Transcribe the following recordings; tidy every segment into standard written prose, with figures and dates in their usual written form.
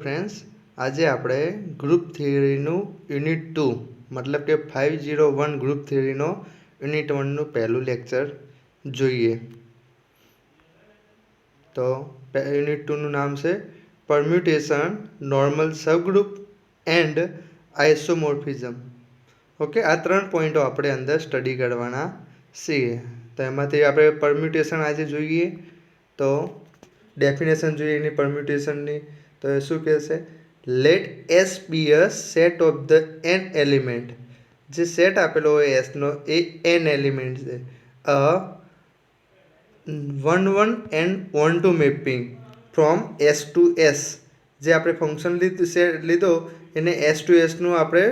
Friends, आज આપણે group થિયરીનું unit 2 मतलब કે 501 ગ્રુપ થિયરીનો યુનિટ 1 નું પહેલું લેક્ચર જોઈએ। તો યુનિટ 2 નું નામ છે permutation, normal subgroup and isomorphism. Okay, આ ત્રણ પોઈન્ટો આપણે અંદર સ્ટડી કરવાના છીએ। તો એમાંથી આપણે પરમ્યુટેશન આજે જોઈએ। તો ડેફિનેશન જોઈએ એની પરમ્યુટેશનની। तो शू कहते let S be a set of the n element. जो सेट आपेलो है एस नो ए एन एलिमेंट है। A 1 1 and 1 2 mapping from S to S. जे आपणे फंक्शन लीधो एने एस टू एस नु आपणे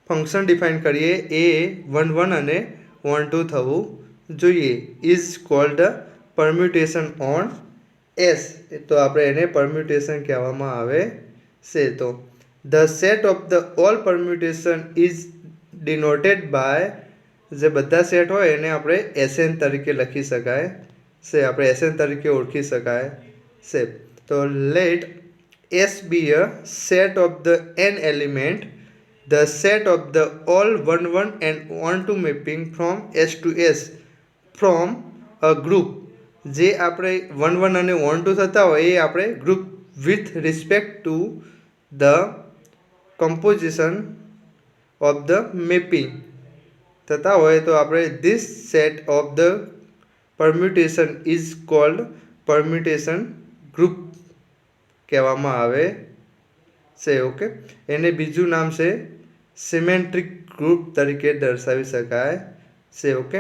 फंक्शन डिफाइन करिए ए 1 1 अने 1 2 थवुं जोईए is called permutation on S. तो आपणे एने परम्युटेशन कहेवामां आवे छे। तो the set of the all permutation is denoted by जे बधा सेट होय एने आपणे एसएन तरीके लखी शकाय छे। आपणे एसएन तरीके ओळखी शकाय छे। तो let S be a set of the n element the set of the all 1 1 and 1 2 mapping from S to S from a group. जे आपणे 1 1 અને 1 2 થતા હોય એ આપણે group with respect to the composition of the mapping થતા હોય તો આપણે this set of the permutation is called permutation group કહેવામાં આવે છે। ઓકે, એને બીજું નામ છે સિમેટ્રિક ગ્રુપ તરીકે દર્શાવી શકાય છે। ઓકે,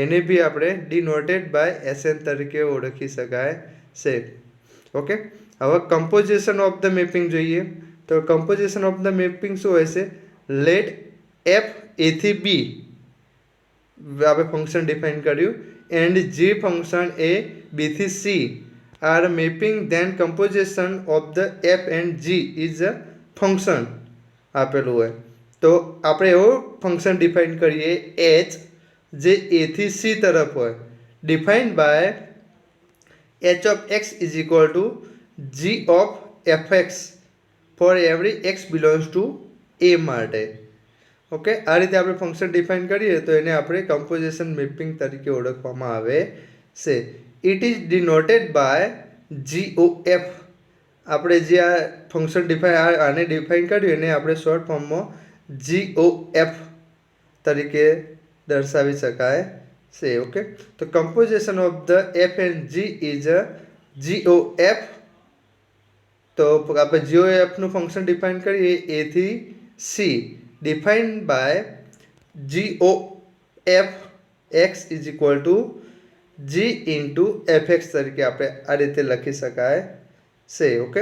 એને બી આપણે डिनोटेड बाय एसएन तरीके ओळखी शकाय छे। ओके, हवे कंपोजिशन ऑफ द मैपिंग जोईए। तो कंपोजिशन ऑफ द मैपिंग शुं होय छे लेट एफ ए थी बी आपणे फंक्शन डिफाइन कर्युं and G function A B थी C are mapping then composition of the F and G is a function आपेलुं होय तो आपणे एवुं फंक्शन डिफाइन करीए एच जे ए थी सी तरफ हो defined by H of X is equal to G of F X for every X belongs to A माटे। ओके, आ रीते आपणे फंक्शन डिफाइन करीए तो एने आपणे कंपोजिशन मैपिंग तरीके ओळखवामां आवे छे। It is denoted by ji O f. आपणे जे आ फंक्शन आने डिफाइन कर्युं एने आपणे शॉर्ट फॉर्ममां जी ओ एफ तरीके दर्शावी शकाय छे। ओके, तो composition of the F and G is a G O F. तो आप जी ओ एफ नु फंक्शन डिफाइन करिए ए थी C defined by ji O F X is equal to G into F X तरीके आप आ रीते लखी शकाय छे। ओके,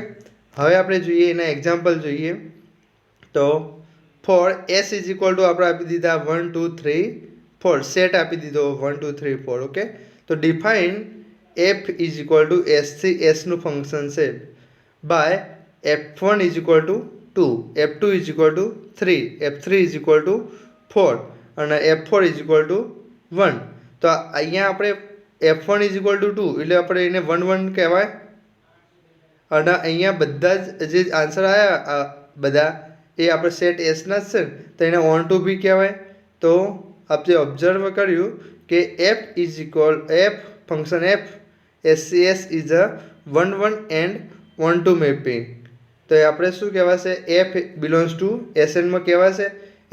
हवे आपणे जोईए एना एक्जाम्पल जोईए। तो for S is equal to आपणे आपी दीधा 1 2 3 4 सेट आपी दीधो 1 2 3 4। ओके, तो define f is equal to S थी एस नु फंक्शन है by F1 is equal to 2 F2 is equal to 3 F3 is equal to 4 और F4 इज इक्वल टू 1। तो अहींया आपणे F1 इज इक्वल टू 2 એટલે આપણે એને 1 1 કહેવાય અને અહીંયા બધા જે આન્સર આયા બધા એ આપણે સેટ એસ ના છે તો એને 1 2 બી કહેવાય। तो आप जो ऑब्जर्व कर्यु कि F is equal F function F S C S is a 1 1 and 1 2 mapping. तो आपणे शुं कहेवाशे F belongs to S N में कहेवाशे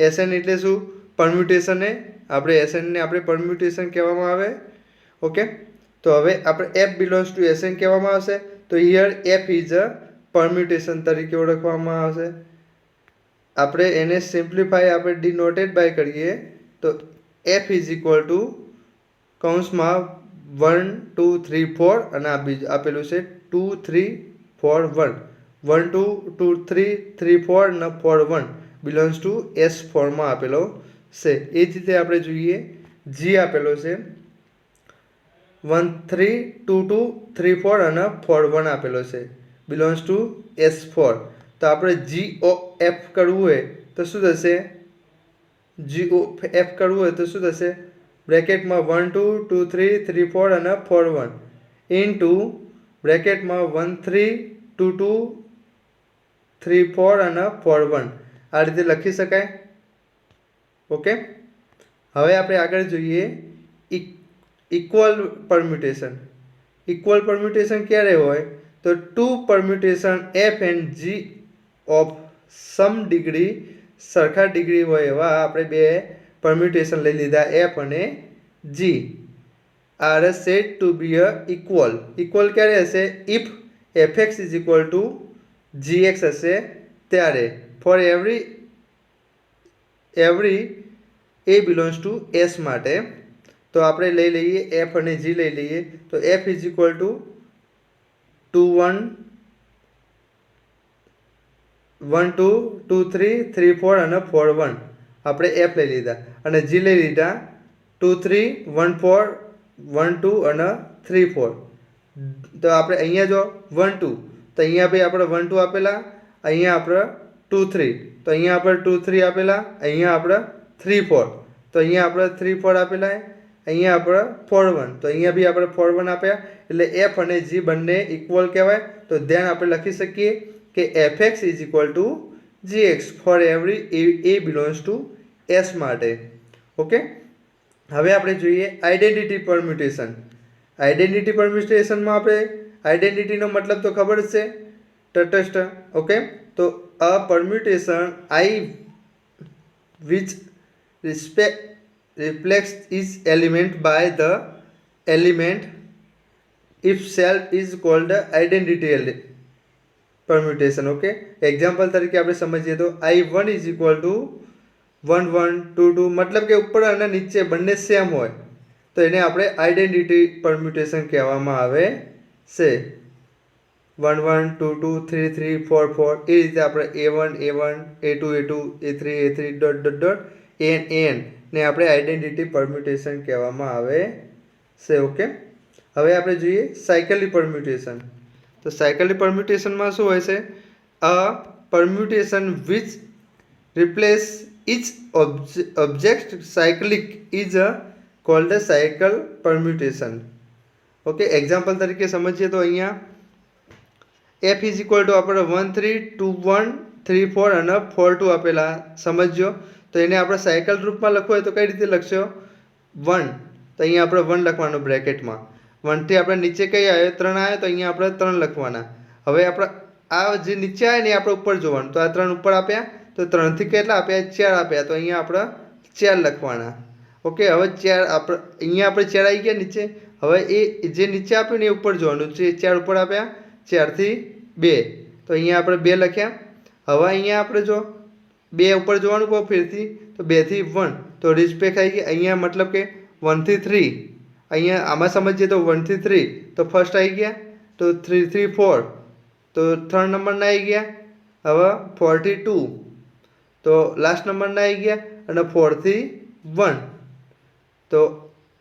एस एन एटले शुं परम्युटेशन है आपणे एस एन ने आपणे परम्युटेशन कहेवामां आवे। ओके, तो हवे आपणे F belongs to S N कहेवामां आवशे तो here F is a permutation तरीके ओळखवामां आवशे। आपणे एने सिम्प्लिफाई आपणे डिनोटेड बाय करीए तो एफ इज इक्वल टू कौंस में 1 2 3 4 અને આપેલું છે 2 3 4 1 1 2 2 3 3 4 અને 4 1 બિલોંગ્સ ટુ એસ ફોર્મમાં આપેલો છે। એ જ રીતે આપણે જોઈએ જી આપેલો છે 1 3 2 2 3 4 અને 4 1 આપેલો છે બિલોંગ્સ ટુ એસ 4। तो આપણે जी ओ एफ करवू है तो शू थशे जी ओ एफ करवू है तो शू थशे ब्रेकेट में 1 2 2 3 3 4 અને 4 1 इंटू ब्रेकेट में 1 3 2 2 3 4 અને 4 1 આ રીતે લખી શકાય. ઓકે, હવે આપણે આગળ જોઈએ ઇક્વલ પરમ્યુટેશન. ઇક્વલ પરમ્યુટેશન ક્યારે હોય? તો two permutation F and G of some degree, સરખા ડિગ્રી હોય એવા આપણે બે પરમ્યુટેશન લઈ લીધા એફ અને G, are said to be a equal. Equal ક્યારે હશે? If fx is equal to gx હશે ત્યારે. For every A belongs to S માટે. તો આપણે લઈ લઈએ એફ અને જી લઈ લઈએ. તો એફ ઇઝ ઇક્વલ ટુ 2 1 1 2 2 3 3 4 અને 4 1 આપણે એફ લઈ લીધા અને જી લઈ લીધા 2 3 1 4 1 2 અને 3 4. તો આપણે અહીંયા જો 1 2 તો અહીંયા ભાઈ આપણે 1 2 આપેલા, અહીંયા આપણે 2 3 તો અહીંયા આપણે 2 3 આપેલા, અહીંયા આપણે 3 4 તો અહીંયા આપણે 3 4 આપેલા, અહીંયા આપણે 4 1 તો અહીંયા બી આપણે 4 1 આપ્યા. એટલે એફ અને જી બંને ઇક્વલ કહેવાય. તો ધ્યાન આપણે લખી શકીએ કે fx is equal to gx four every A belongs to S માટે. ઓકે, હવે આપણે જોઈએ આઈડેન્ટિટી પરમ્યુટેશન. આઈડેન્ટિટી પરમ્યુટેશનમાં આપણે આઈડેન્ટિટીનો મતલબ તો ખબર જ છે, તટસ્થ. ઓકે, તો a permutation I which reflects each element by the element itself is called identity permutation. Okay, example તરીકે આપણે સમજીએ તો I1 ઇઝ ઇક્વલ ટુ 1 1 2 2 મતલબ કે ઉપર અને નીચે બંને સેમ હોય તો એને આપણે આઈડેન્ટિટી પરમ્યુટેશન કહેવામાં આવે છે. 1 1 2 2 3 3 4 4 એ રીતે આપણે A1 A1 A2 A2 A3 A3 dot dot dot N ને આપણે આઈડેન્ટિટી પરમ્યુટેશન કહેવામાં આવે છે. ઓકે, હવે આપણે જોઈએ સાયકલી પરમ્યુટેશન. તો સાયકલી પરમ્યુટેશનમાં શું હોય છે? A permutation which replace each object cyclic is called cycle permutation. Okay, example તરીકે સમજીએ તો અહીંયા એફ ઇઝ ઇક્વલ ટુ આપણે 1 3 2 1 3 4 અને 4 2 આપેલા સમજજો. તો એને આપણે સાયકલ રૂપમાં લખવું હોય તો કઈ રીતે લખશો? 1 તો અહીંયા આપણે 1 લખવાનું બ્રેકેટમાં. 1 થી આપણે નીચે કઈ આવ્યો? 3 આવ્યો તો અહીંયા આપણે 3 લખવાના. હવે આપણે આ જે નીચે આવે ને એ આપણે ઉપર જોવાનું. તો આ 3 ઉપર આપ્યા તો 3 થી કેટલા આપ્યા? 4 આપ્યા તો અહીંયા આપણે 4 લખવાના. ઓકે, હવે 4 આપણે અહીંયા આપણે 4 આવી ગયા નીચે. હવે એ જે નીચે આપ્યું ને એ ઉપર જોવાનું. જે 4 ઉપર આપ્યા 4 થી 2 તો અહીંયા આપણે 2 લખ્યા. હવે અહીંયા આપણે જો 2 ઉપર જોવાનું કહો ફેરથી તો 2 થી 1 તો રિસ્પેક્ટ આવી ગઈ. અહીંયા મતલબ કે 1 થી 3 અહીંયા આમાં સમજીએ તો 1 થી 3 તો ફર્સ્ટ આવી ગયા. તો 3 થી 4 તો 3 નંબરના આવી ગયા. હવે 4 થી 2 તો લાસ્ટ નંબરના આવી ગયા અને 4 થી 1 તો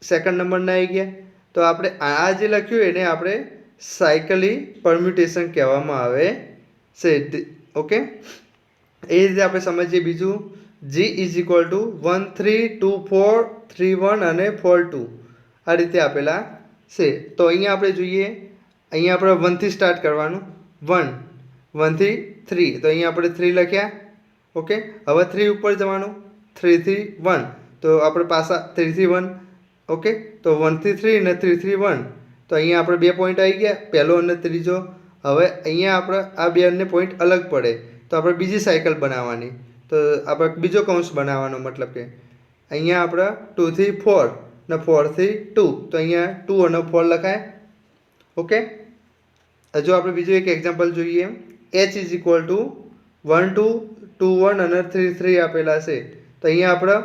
સેકન્ડ નંબરના આવી ગયા. તો આપણે આ જે લખ્યું એને આપણે સાયકલી પરમ્યુટેશન કહેવામાં આવે છે. ઓકે, એ રીતે આપણે સમજીએ. બીજું જી ઇઝ ઇક્વલ ટુ 1 3 2 4 3 1 અને 4 2 આ રીતે આપેલા છે. તો અહીંયા આપણે જોઈએ, અહીંયા આપણે 1 થી સ્ટાર્ટ કરવાનું. 1 1 થી 3 તો અહીંયા આપણે 3 લખ્યા. ઓકે, હવે 3 ઉપર જવાનું. 3 થી 1 તો આપણે પાછા 3 થી 1. ઓકે, તો 1 થી 3 અને 3 થી 1 તો અહીંયા આપણે 2 પોઈન્ટ આવી ગયા, પહેલો અને ત્રીજો. હવે અહીંયા આપણે આ બેને પોઈન્ટ અલગ પડે તો આપણે બીજી સાયકલ બનાવવાની. તો આપણે બીજો કૌંસ બનાવવાનો, મતલબ કે અહીંયા આપણે 2 થી 4 ને 4 થી 2 તો અહીંયા 2 અને 4 લખાય. ઓકે, હજુ આપણે બીજું એક એક્ઝામ્પલ જોઈએ. h ઇઝ ઇક્વલ ટુ 1 2 2 1 અને 3 3 આપેલા છે. તો અહીંયા આપણે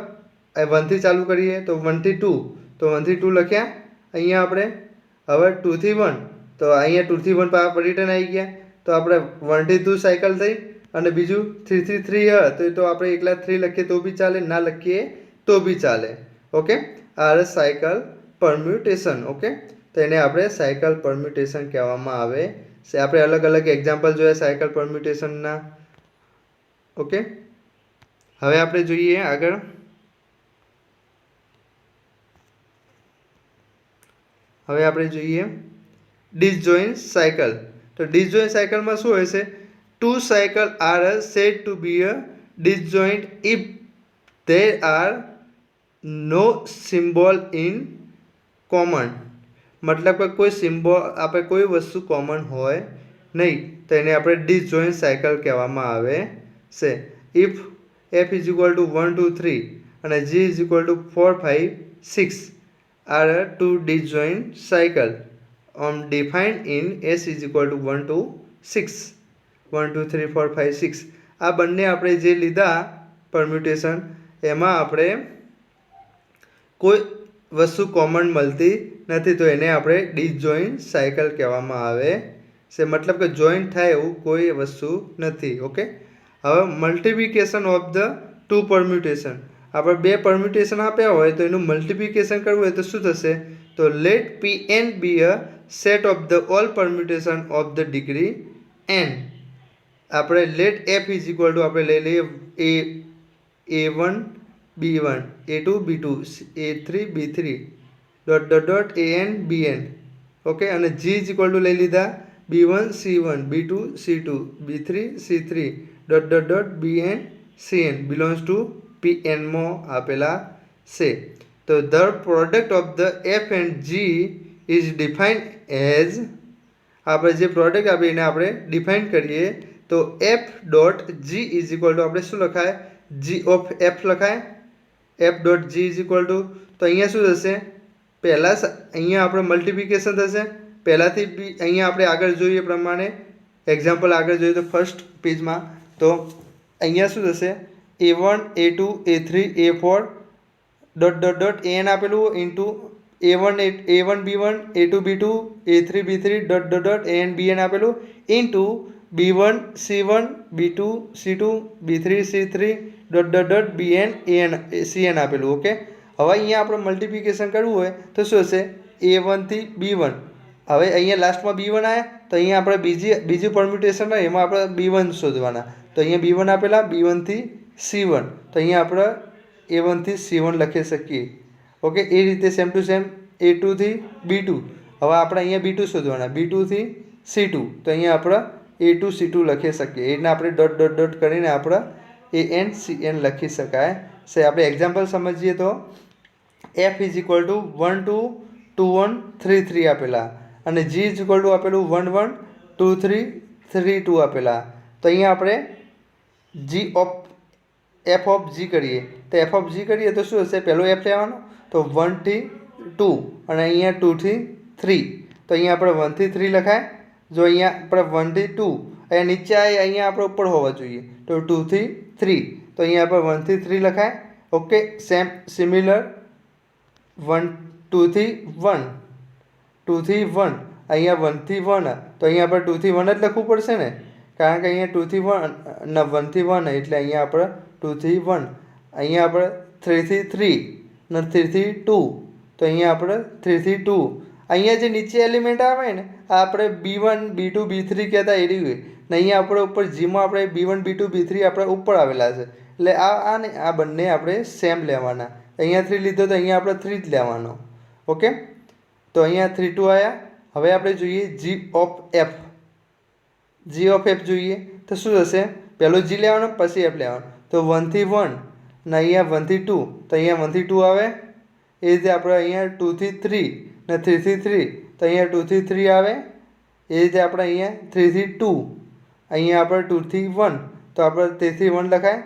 1 થી ચાલુ કરીએ તો 1 થી 2 તો 1 થી 2 લખ્યા. અહીંયા આપણે હવે 2 થી 1 તો અહીંયા 2 થી 1 પાછા રિટર્ન આવી ગયા. તો આપણે 1 થી 2 સાયકલ થઈ અને બીજું 3 થી 3 તો આપણે એકલા 3 લખીએ તો બી ચાલે, ના લખીએ તો બી ચાલે. ઓકે, આ સાયકલ પરમ્યુટેશન. ઓકે, તો એને આપણે સાયકલ પરમ્યુટેશન કહેવામાં આવે છે. આપણે અલગ અલગ એક્ઝામ્પલ જોયા સાયકલ પરમ્યુટેશનના. ઓકે, હવે આપણે જોઈએ આગળ. હવે આપણે જોઈએ ડિસજોઇન્ટ સાયકલ. તો ડિસજોઇન્ટ સાયકલમાં શું હોય છે? two cycles are said to be a disjoint if there are no symbol in common. मतलब કે કોઈ સિમ્બોલ આપણે કોઈ વસ્તુ કોમન હોય નહીં તો એને આપણે ડિસજોઇન્ટ સાયકલ કહેવામાં આવે છે. If f is equal to 1 2 3 અને g is equal to 4 5 6 are two disjoint cycle defined in s is equal to 1 to 6 1 2 3 4 5 6 આ બંને આપણે જે લીધા પરમ્યુટેશન એમાં આપણે કોઈ વસ્તુ કોમન મળતી નથી તો એને આપણે ડિસજોઇન્ટ સાયકલ કહેવામાં આવે છે. મતલબ કે જોઈન્ટ થાય એવું કોઈ વસ્તુ નથી. ઓકે, હવે multiplication of the two permutation. આપણે બે પરમ્યુટેશન આપ્યા હોય તો એનું મલ્ટિપ્લિકેશન કરવું હોય તો શું થશે? તો let P N be a set of the all permutation of the degree N. આપણે let F is equal to આપણે લઈ લઈએ A1 B1 A2 B2 A3 B3 dot dot dot AN BN. Okay, અને G is equal to લઈ લીધા B1 C1 B2 C2 B3 C3 dot dot dot BN CN belongs to PN માં આપેલા છે. તો the product of the F and G is defined as આપણે જે product આપે એને આપણે ડિફાઇન કરીએ તો F dot G is equal to આપણે શું લખાય? G ઓફ F લખાય. F dot G is equal two તો અહીંયા શું થશે? પહેલાં અહીંયા આપણે મલ્ટિપ્લિકેશન થશે પહેલાંથી બી અહીંયા આપણે આગળ જોઈએ પ્રમાણે એક્ઝામ્પલ આગળ જોઈએ તો ફર્સ્ટ પેજમાં તો અહીંયા શું થશે? A1 A2 A3 A4 dot dot dot AN આપેલું into A1 B1 A2 B2 A3 B3 dot dot dot AN BN આપેલું into B1 C1 B2 C2 B3 C3 dot dot dot BN AN CN આપેલું. Okay, હવે અહીંયા આપણે multiplication કરવું હોય તો શું હશે? A1 થી B1. હવે અહીંયા લાસ્ટમાં B1 આવ્યા તો અહીંયા આપણે બીજું પરમ્યુટેશન હોય એમાં આપણે B1 શોધવાના. તો અહીંયા B1 આપેલા B1 થી C1 તો અહીંયા આપણે A1 થી C1 લખી શકીએ. ઓકે, એ રીતે સેમ ટુ સેમ A2 થી B2. હવે આપણે અહીંયા B2 શોધવાના B2 થી C2 તો અહીંયા આપણે A2 C2 લખી શકીએ. એ રીતના આપણે ડોટ ડોટ ડોટ કરીને આપણે AN CN લખી શકાય છે. આપણે એક્ઝામ્પલ સમજીએ તો F ઇઝ ઇક્વલ ટુ 1 2 2 1 3 3 આપેલા અને G ઇઝ ઇક્વલ ટુ આપેલું 1 1 2 3 3 2 આપેલા. તો અહીંયા આપણે G of F of G કરીએ તો F ઓફ G કરીએ તો શું હશે? પહેલો F લેવાનો તો 1 થી 2 અને અહીંયા 2 થી 3 તો અહીંયા આપણે 1 થી 3 લખાય. જો અહીંયા આપણે 1 થી 2 અહીંયા નીચે અહીંયા આપણે ઉપર હોવા જોઈએ તો 2 થી 3 તો અહીંયા આપણે 1 થી 3 લખાય. ઓકે, સેમ સિમિલર 1 2 થી 1 2 થી 1 અહીંયા 1 થી 1 તો અહીંયા આપણે 2 થી 1 જ લખવું પડશે ને કારણ કે અહીંયા 2 થી 1 ના 1 થી 1 એટલે અહીંયા આપણે 2 થી 1 અહીંયા આપણે 3 થી 3 ને 3 થી 2 તો અહીંયા આપણે 3 થી 2 અહીંયા જે નીચે એલિમેન્ટ આવે ને આ આપણે B1 B2 B3 કહેતા એ રહ્યું ને અહીંયા આપણે ઉપર જીમાં આપણે B1 B2 B3 આપણે ઉપર આવેલા છે એટલે આ ને આ બંને આપણે સેમ લેવાના. અહીંયા 3 લીધો તો અહીંયા આપણે 3 જ લેવાનો. ઓકે, તો અહીંયા 3 2 આવ્યા. હવે આપણે જોઈએ G of F. G of F જોઈએ તો શું થશે? પહેલો G લેવાનો પછી F લેવાનો તો 1 થી 1 ને અહીંયા 1 થી 2 તો અહીંયા 1 થી 2 આવે. એ રીતે આપણે અહીંયા 2 થી 3 ને 3 થી 3 તો અહીંયા 2 થી 3 આવે. એ રીતે આપણે અહીંયા 3 થી 2 અહીંયા આપણે 2 થી 1 તો આપણે 3 થી 1 લખાય.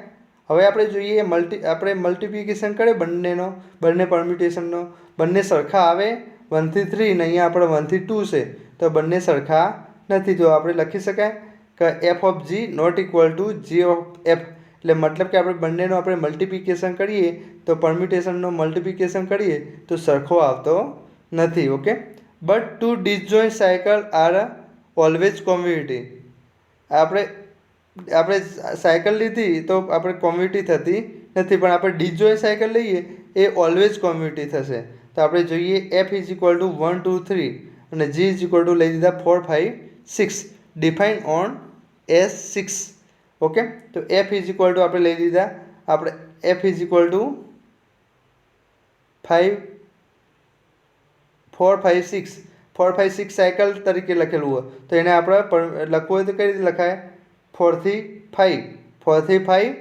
હવે આપણે જોઈએ આપણે મલ્ટિપ્લિકેશન કરે બંને પરમ્યુટેશનનો બંને સરખા આવે 1 થી 3 ને અહીંયા આપણે 1 થી 2 છે તો બંને સરખા નથી. તો આપણે લખી શકાય કે F of G not equal to G of F. એટલે મતલબ કે આપણે બંનેનો આપણે મલ્ટિપ્લિકેશન કરીએ તો પરમ્યુટેશનનો મલ્ટિપ્લિકેશન કરીએ તો સરખો આવતો નથી. Okay, but two disjoint cycle are always community. આપણે સાયકલ લીધી તો આપણે કોમ્યુનિટી થતી નથી પણ આપણે ડિસજોઇન્ટ સાયકલ લઈએ એ ઓલવેઝ કોમ્યુનિટી થશે. તો આપણે જોઈએ F ઇઝ ઇક્વલ ટુ 1 2 3 અને G ઇઝ ઇક્વલ ટુ લઈ દીધા 4 5 6 ડિફાઇન ઓન S6. ઓકે, તો F ઇઝ ઇક્વલ ટુ આપણે લઈ લીધા આપણે F is equal to 4 5 6 cycle તરીકે લખેલું હોય તો એને આપણે લખવું હોય તો કઈ રીતે લખાય? 4 થી 5, 4 થી 5,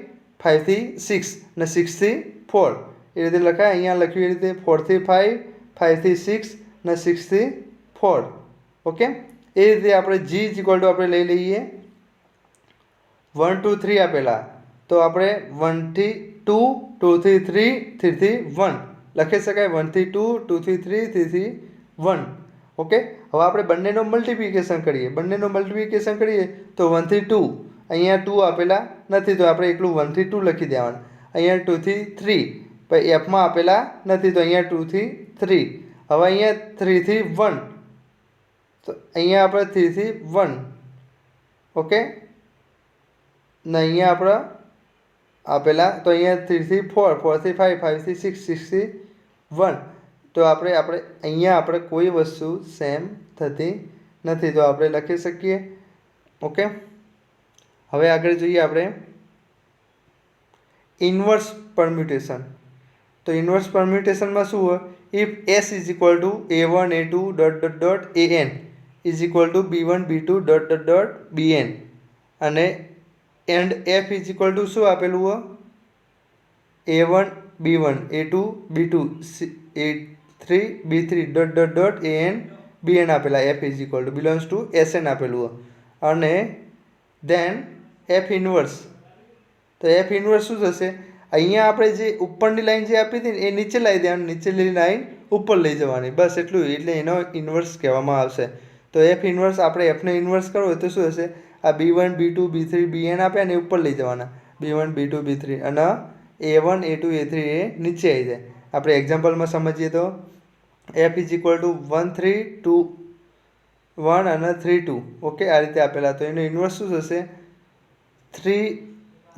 5 થી 6 અને 6 થી 4 એ રીતે લખાય. અહીંયા લખ્યું એ રીતે 4 થી 5, 5 થી 6 અને 6 થી 4. ઓકે, એ રીતે આપણે જી ઇઝ ઇક્વલ ટુ આપણે લઈ લઈએ 1 2 3 આપેલા, તો આપણે 1 થી 2, 2 થી 3, 3 થી 1 લખી શકાય. 1 થી 2, 2 થી 3, 3 થી 1. ઓકે, હવે આપણે બંનેનો મલ્ટિપ્લિકેશન કરીએ તો 1 થી 2, અહીંયા 2 આપેલા નથી તો આપણે એકલું 1 થી 2 લખી દેવાનું. અહીંયા 2 થી 3, પછી એફમાં આપેલા નથી તો અહીંયા 2 થી 3. હવે અહીંયા 3 થી 1, તો અહીંયા આપણે 3 થી 1. ઓકે, ને અહીંયા આપણે આપેલા તો અહીંયા 3 થી 4, 4 થી 5, 5 થી 6, 6 થી 1. તો આપણે અહીંયા આપણે કોઈ વસ્તુ સેમ થતી નથી તો આપણે લખી શકીએ. ઓકે, હવે આગળ જોઈએ આપણે ઇન્વર્સ પરમ્યુટેશન. તો ઇન્વર્સ પરમ્યુટેશનમાં શું હોય? If S is equal two a1 a2 dot dot dot an is equal two b1 b2 dot dot dot bn અને and F is equal two શું આપેલું હોય? a1 b1 a2 b2 a3 b3 dot dot dot an bn આપેલા. F is equal two belongs to sn આપેલું હોય અને દેન F inverse. તો F inverse શું થશે? અહીંયા આપણે જે ઉપરની લાઈન જે આપી હતી ને એ નીચે લાવી દેવાની, નીચેની લાઈન ઉપર લઈ જવાની, બસ એટલું, એટલે એનો ઇન્વર્સ કહેવામાં આવશે. તો એફ ઇન્વર્સ આપણે એફને ઇન્વર્સ કરવો હોય તો શું હશે? આ b1 b2 b3 bn આપ્યા ને ઉપર લઈ જવાના, b1 b2 b3 અને a1 a2 a3 એ નીચે આવી જાય. આપણે એક્ઝામ્પલમાં સમજીએ તો એફ ઇઝ ઇક્વલ ટુ 1 3 2 1 અને 3 2. ઓકે, આ રીતે આપેલા. તો એનો ઇન્વર્સ શું થશે? 3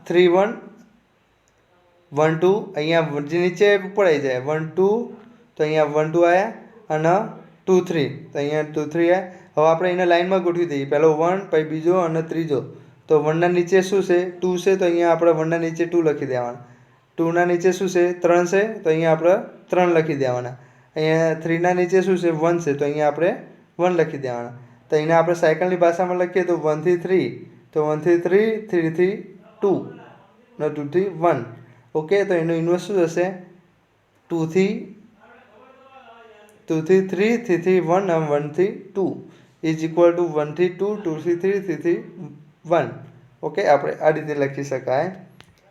3 1 1 2, અહીંયા જે નીચે ઉપર આવી જાય 1 2, તો અહીંયા 1 2 આવ્યા અને 2 3, તો અહીંયા 2 3 આવ્યા. હવે આપણે એને લાઈનમાં ગોઠવી દઈએ, પહેલો 1 પછી બીજો અને ત્રીજો. તો 1ના નીચે શું છે? 2 છે, તો અહીંયા આપણે 1ના નીચે 2 લખી દેવાના. 2ના નીચે શું છે? 3 છે, તો અહીંયા આપણે 3 લખી દેવાના. અહીંયા 3ના નીચે શું છે? 1 છે, તો અહીંયા આપણે 1 લખી દેવાના. તો એને આપણે સાયકલની ભાષામાં લખીએ તો 1 થી 3, તો 1 થી 3, 3 થી 2 અને 2 થી 1. ઓકે, તો એનું ઇન્વર્સ શું થશે? 2 થી 3, 3 થી 1 અને 1 થી 2 ઇઝ ઇક્વલ ટુ 1 થી 2, 2 થી 3, 3 થી 1. ઓકે, આપણે આ રીતે લખી શકાય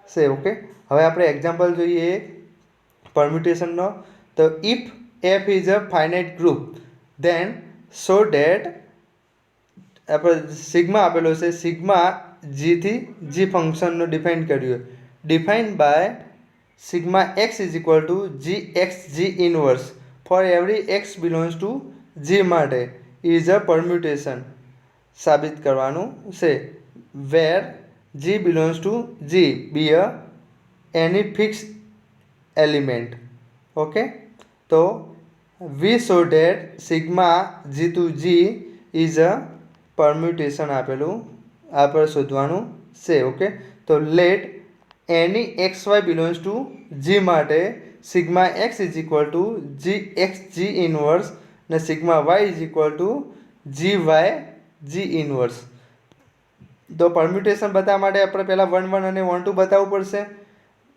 છે. ઓકે, હવે આપણે એક્ઝામ્પલ જોઈએ પરમ્યુટેશનનો. તો if f is a finite group then so that આપણે સિગ્મા આપેલો છે, સિગ્મા જી થી જી ફંક્શનનો ડિફાઇન કર્યું, defined by sigma x is equal to gx g inverse for every x belongs to g માટે is a permutation સાબિત કરવાનું છે. where g belongs to g be a any fixed element. Okay, તો we show that sigma g to g is a permutation આપેલું આપણે શોધવાનું છે. Okay, તો late any xy belongs to g માટે sigma x is equal to gx g inverse અને sigma y is equal to gy g inverse. તો permutation બતાવવા માટે આપણે પહેલાં 1 1 અને 1 2 બતાવવું પડશે.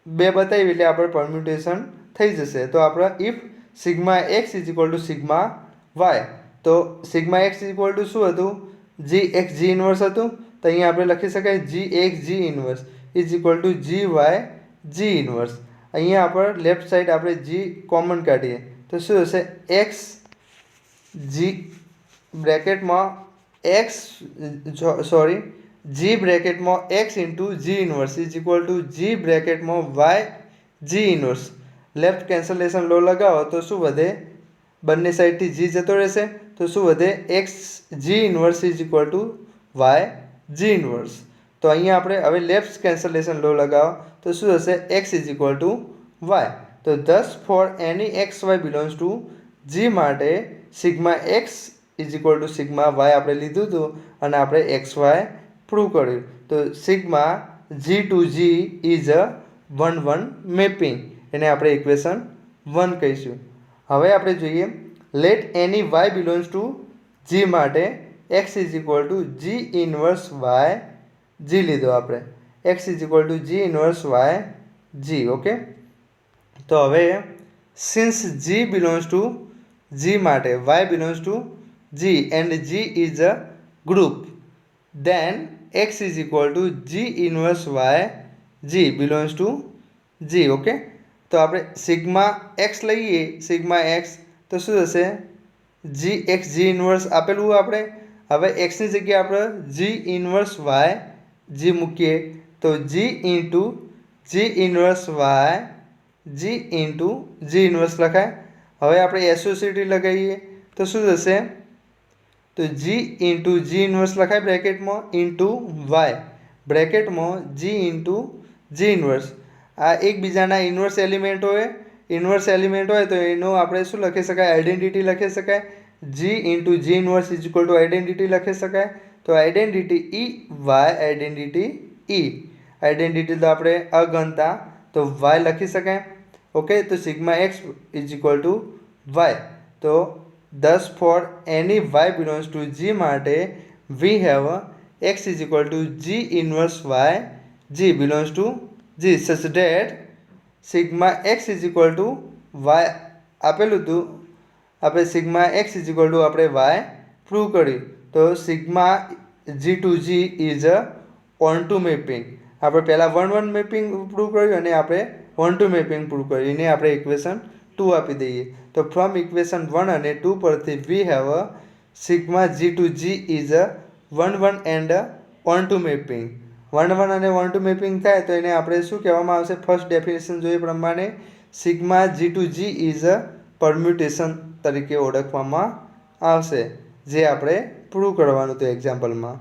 2 બતાવી એટલે આપણે પરમ્યુટેશન થઈ જશે. તો આપણે if sigma x is equal to sigma y, તો sigma x is equal to શું હતું? gx g inverse હતું. તો અહીંયા આપણે લખી શકાય gx g inverse is equal to gy g inverse. અહીંયા આપણે લેફ્ટ સાઈડ આપણે g કોમન કાઢીએ તો શું હશે? x g બ્રેકેટમાં g બ્રેકેટમાં x into g inverse is equal to g બ્રેકેટમાં y g inverse. Left cancellation law લગાવો તો શું વધે? બંને સાઈડથી g જતો રહેશે તો શું વધે? x g inverse is equal to y g inverse. તો અહીંયા આપણે હવે લેફ્ટ કેન્સલેશન લો લગાવો તો શું હશે? x is equal to y. તો thus for any x y belongs to g માટે sigma x is equal to sigma y આપણે લીધું હતું અને આપણે એક્સ વાય પ્રૂવ કર્યું. તો sigma g to g is a 1 1 mapping, એને આપણે ઇક્વેશન 1 કહીશું. હવે આપણે જોઈએ let any y belongs to g માટે x is equal to g inverse y G लीधो आपणे X is equal to G inverse Y G okay. तो हवे since G belongs to G माटे Y belongs to G and G is a group then X is equal to G inverse Y g belongs to g okay. तो આપણે sigma x લઈએ sigma x તો શું થશે g x જી inverse આપેલું આપણે હવે એક્સની જગ્યાએ આપણે જી ઇનવર્સ વાય જી મૂકીએ તો જી ઇન્ટુ જી ઇનવર્સ વાય જી ઇન્ટુ જી ઇનવર્સ લખાય। હવે આપણે એસોસિએટી લગાવીએ તો શું થશે तो जी इंटू जी इनवर्स लखाय ब्रेकेट में इंटू वाय ब्रेकेट में जी इंटू जी इनवर्स आ एक बीजाना इनवर्स एलिमेंट होय तो एनो आपणे शुं लखी शकाय आइडेंटिटी लखी शकाय G into G inverse is equal to identity लखी शकाय। तो आइडेंटिटी ई वाय आइडेंटिटी तो आपणे अगणता तो वाय लखी शकाय ओके। तो sigma X is equal to Y तो thus for any y belongs to g माटे we have x is equal to g inverse y g belongs to g such that sigma x is equal to y आपेलू तो आपणे sigma x is equal to आपणे y prove कर्युं तो sigma g to g is a onto mapping આપણે પહેલા 1-1 mapping prove કર્યું અને આપણે 1-2 મેપિંગ પ્રૂવ કર્યું એને આપણે ઇક્વેશન 2 આપી દઈએ તો ફ્રોમ ઇક્વેશન 1 અને 2 પરથી we have sigma g to g is a 1-1 and 1-2 mapping 1-1 અને 1-2 મેપિંગ થાય તો એને આપણે શું કહેવામાં આવશે ફર્સ્ટ ડેફિનેશન જોઈએ પ્રમાણે sigma g to g is a permutation તરીકે ઓળખવામાં આવશે જે આપણે પ્રૂવ કરવાનું હતું એક્ઝામ્પલમાં।